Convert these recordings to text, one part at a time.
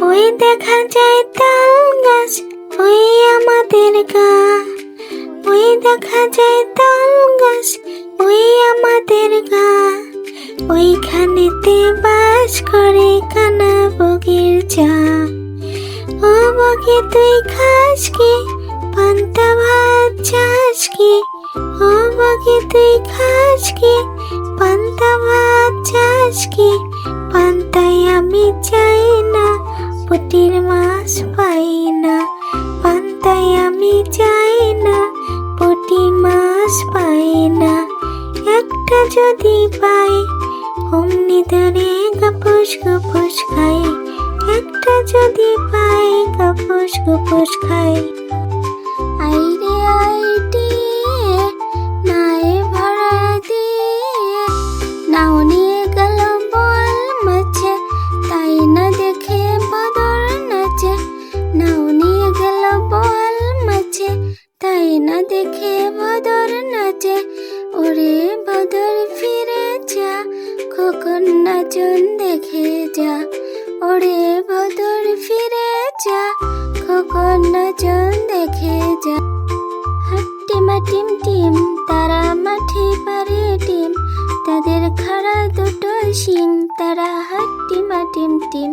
ওই দেখা যায় তাল গাছ, ওই আমাদের গা। ওই দেখা যায় তাল গাছ, ওই আমাদের গা। ওইখানেতে বাস করে কানা বগির চা। ও বগে তুই খাস কি, পান্তা ভাত চাস কি? ও বগে তুই খাস কি, পান্তা ভাত চাস কি? পান্তায় আমি চাই না, পুঁটির মাছ পাই না। পান্তায় আমি চাই না, পুঁটি মাছ পাই না। একটা যদি পাই, অমনি ধরে গপুস গপুস খাই। একটা যদি পাই, গপুস গপুস খাই। আইরে আইটি নাই ভরা দিয়ে, নাও নিয়ে গেল বল মাছে, তাই না দেখে বদর নাচে। নাও নিয়ে গেল বল মাছে, তাই না দেখে বদর নাচে। ওরে বদর ফিরে যা, খোকন নাচন দেখে যা। ওরে বদর ফিরে যা, খোকন নাচন দেখে যা। হাট্টিমা টিম টিম, তারা মাঠে পারে ডিম, তাদের খাড়া দুটো শিং। তারা হাট্টিমা টিম টিম,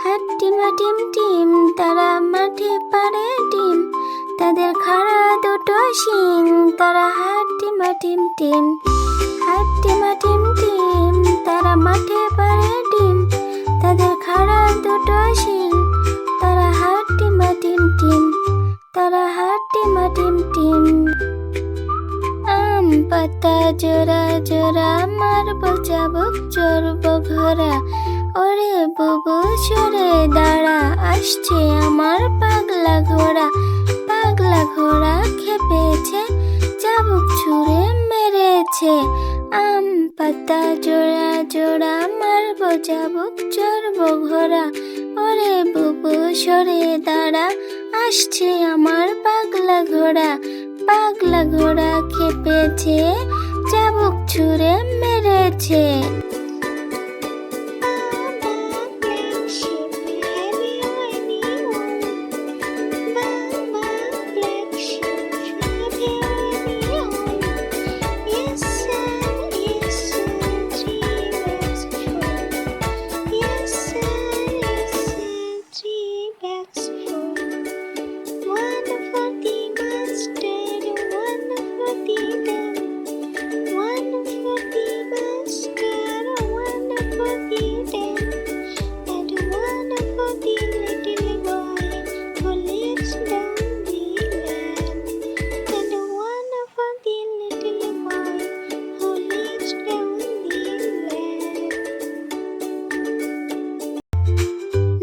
হাট্টিমা টিম টিম, তারা মাঠে পারে ডিম, তাদের খাড়া দুটো শিং। তারা হাট্টিমা টিম টিম, হাট্টিমা টিম টিম, তারা মাঠে পারে ডিম, তাদের খাড়া দুটো শিং। তারা হাট্টিমা টিম টিম, তারা হাট্টিমা টিম টিম। আম পাতা জোড়া জোড়া, মারবো চাবুক চড়বো ঘোড়া। ওরে বুবু সরে দাঁড়া, আসছে আমার পাগলা ঘোড়া। পাগলা ঘোড়া খেপেছে, চাবুক ছুঁড়ে মেরেছে। আম পাতা জোড়া জোড়া, মারবো চাবুক চড়বো ঘোড়া। ওরে বুবু সরে দাঁড়া, আসছে আমার পাগলা ঘোড়া। পাগলা ঘোড়া খেপেছে, চাবুক ছুঁড়ে মেরেছে।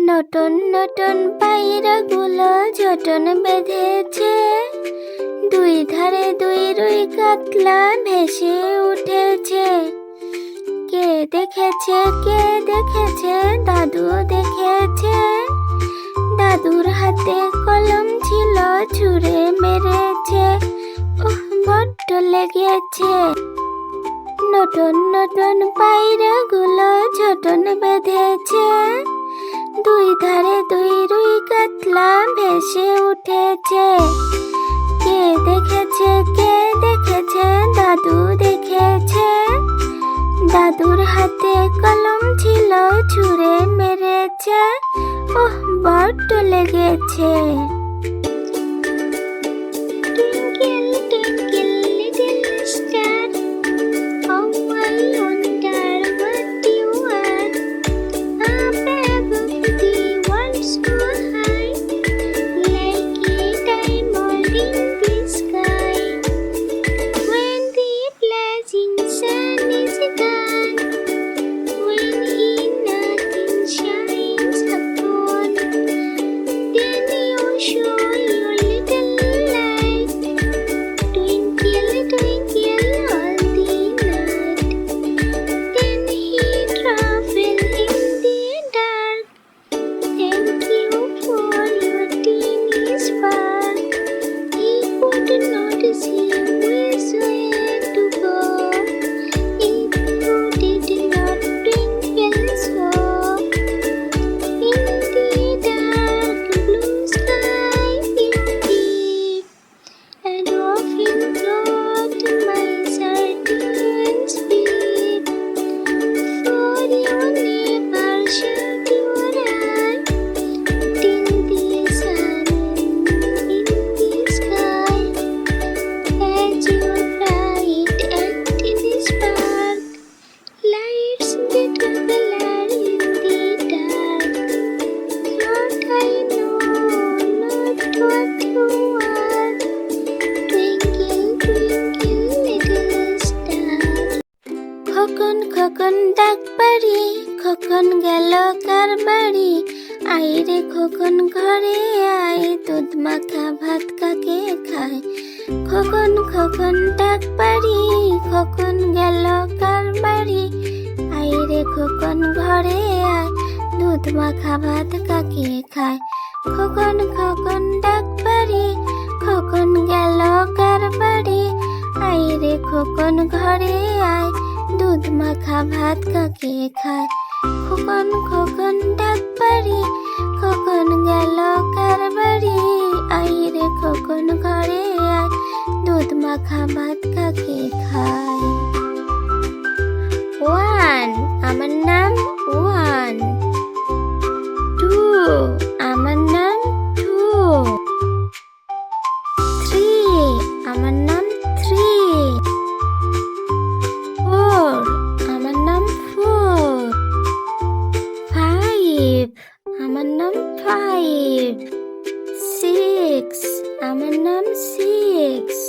নতুন নতুন পায়রাগুলো জটন বেঁধেছে, দুই ধারে দুই রুই কাতলা ভেসে উঠেছে। কে দেখেছে, কে দেখেছে, দাদু দেখেছে। দাদুর হাতে কলম ছিল, ছুঁড়ে মেরেছে। ওহ, বড্ড লেগেছে। নতুন নতুন পায়রাগুলো জটন বেঁধেছে, দুই ধারে দুই রুই কাতলা ভেসে উঠেছে। কে দেখেছে, কে দেখেছে, দাদু দেখেছে। দাদুর হাতে কলম ছিল, ছুঁড়ে মেরেছে। ওহ, বড্ড লেগেছে। আই রে খোকন ঘরে আয়, দুধ মাখা ভাত কাকে খায়। খোকন খোকন ডাক পারি, খোকন গেল কার বাড়ি। আই রে খোকন ঘরে আয়, দুধ মাখা ভাত কাকে খায়। খোকন খোকন ডাক পারি, খোকন গেল কার বাড়ি। আই রে খোকন ঘরে আয়, দুধ মাখা ভাত কাকে খায়। খোকন খোকন ডাক পারি, খোকন গেল কার বাড়ি। আই রে খোকন ঘরে আয়, দুধ মাখা ভাত কাকে খায়। ওয়ান, আমার নাম ওয়ান। টু, আমার নাম টু। থ্রি, আমার নাম থ্রি। ফোর, আমার নাম ফোর। ফাইভ, আমার নাম ফাইভ। সিক্স, আমার নাম সিক্স।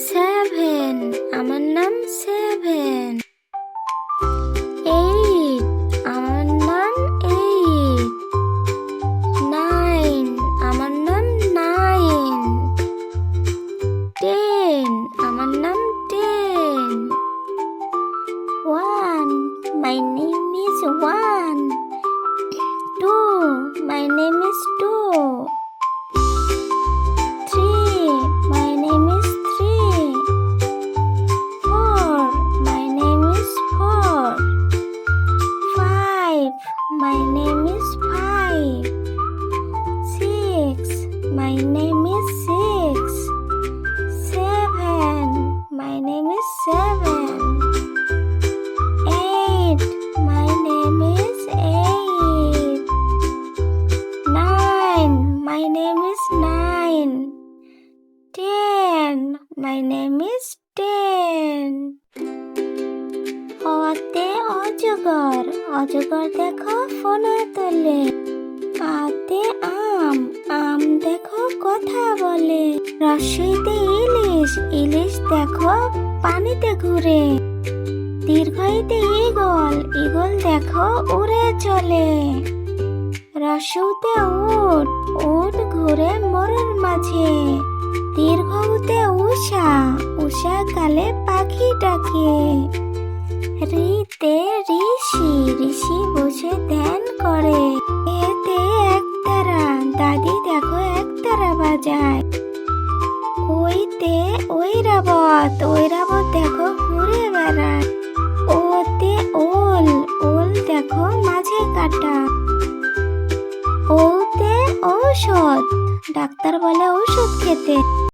সেভেন, আমার নাম সেভেন। এইট, আমার নাম এইট। নাইন, আমার নাম নাইন। টেন, আমার নাম ten. One, my name is one. Two, my name is two. Three, my name is three. Four, my name is four. Five, my name is five. Six, my name is six. Seven, my name is seven. Eight, my name is eight. Nine, my name is nine. 10, my name is 10. অতে অজগর, অজগর দেখো ফোনা তোলে। আতে আম, আম দেখো কথা বলে। রস্বইতে ইলিশ, ইলিশ দেখো পানিতে ঘুরে। দীর্ঘইতে ঈগল, ঈগল দেখো উড়ে চলে। রস্যউতে উট, উট ঘুরে মোরের মাঝে। দীর্ঘউতে উষা, উষা কালে পাখি ডাকে। রিতে ঋষি, ঋষি বসে ধ্যান করে। এতে একতারা, দাদি দেখো একতারা বাজায়। ওইতে ঐরাবত, ঐরাবত দেখো ঘুরে বেড়ায়। ওতে ওল, ওল দেখো মাঝে কাটা। ওতে ঔষধ, ডাক্তার বলে ঔষধ খেতে।